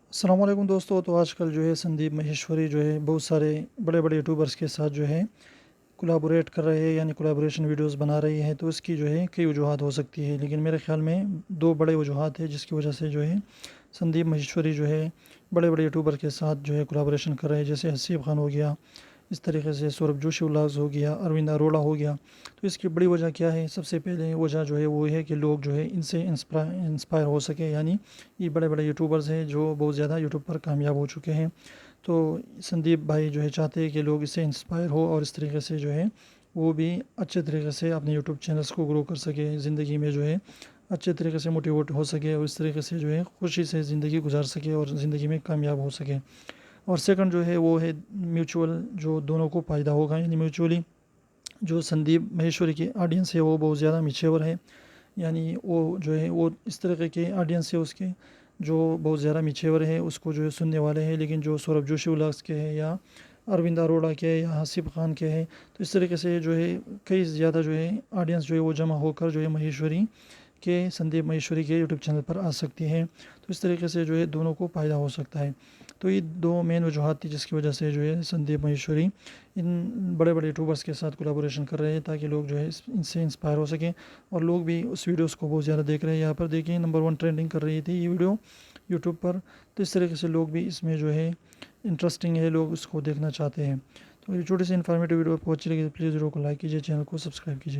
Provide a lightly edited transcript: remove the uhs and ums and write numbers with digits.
अस्सलाम वालेकुम दोस्तों। तो आजकल जो है संदीप माहेश्वरी जो है बहुत सारे बड़े बड़े यूट्यूबर्स के साथ जो है कोलैबोरेट कर रहे हैं, यानी कोलैबोरेशन वीडियोस बना रही है। तो इसकी जो है कई वजूहत हो सकती है, लेकिन मेरे ख्याल में दो बड़े वजूहत है जिसकी वजह से जो है संदीप माहेश्वरी जो है बड़े बड़े यूट्यूबर के साथ जो है कोलैबोरेशन कर रहे हैं। जैसे हसीब खान हो गया, इस तरीके से सौरभ जोशी व्लॉग्स हो गया, अरविंद अरोड़ा हो गया। तो इसकी बड़ी वजह क्या है? सबसे पहले वजह जो है वो है कि लोग जो है इनसे इंस्पायर हो सके, यानी ये बड़े बड़े यूट्यूबर्स हैं जो बहुत ज़्यादा यूट्यूब पर कामयाब हो चुके हैं। तो संदीप भाई जो है चाहते हैं कि लोग इससे इंस्पायर हो और इस तरीके से जो है वो भी अच्छे तरीके से अपने यूट्यूब चैनल्स को ग्रो कर सके, ज़िंदगी में जो है अच्छे तरीके से मोटिवेट हो सके और इस तरीके से जो है खुशी से ज़िंदगी गुजार सके और ज़िंदगी में कामयाब हो सके। और सेकंड जो है वो है म्यूचुअल, जो दोनों को फ़ायदा होगा, यानी म्यूचुअली जो संदीप माहेश्वरी की ऑडियंस है वो बहुत ज़्यादा मिचेवर है। यानी वो जो है वो इस तरीके के ऑडियंस है उसके जो बहुत ज़्यादा मिचेवर है, उसको जो है सुनने वाले हैं। लेकिन जो सौरभ जोशी व्लॉग्स के हैं या अरविंद अरोड़ा के हैं या हासिफ खान के हैं, तो इस तरीके से जो है कई ज़्यादा जो है ऑडियंस जो है वो जमा होकर जो है माहेश्वरी के संदीप माहेश्वरी के यूट्यूब चैनल पर आ सकती हैं। तो इस तरीके से जो है दोनों को फ़ायदा हो सकता है। तो ये दो मेन वजूहत थी जिसकी वजह से जो है संदीप माहेश्वरी इन बड़े बड़े यूट्यूबर्स के साथ कोलैबोरेशन कर रहे हैं, ताकि लोग जो है इनसे इंस्पायर हो सकें। और लोग भी उस वीडियोस को बहुत ज़्यादा देख रहे हैं। यहाँ पर देखिए नंबर 1 ट्रेंडिंग कर रही थी ये वीडियो यूट्यूब पर। तो इस तरीके से लोग भी इसमें जो है इंटरेस्टिंग है, लोग उसको देखना चाहते हैं। तो ये छोटी सी इन्फॉर्मेटिव वीडियो आपको अच्छी लगी तो प्लीज़ वीडियो को लाइक कीजिए, चैनल को सब्सक्राइब कीजिए।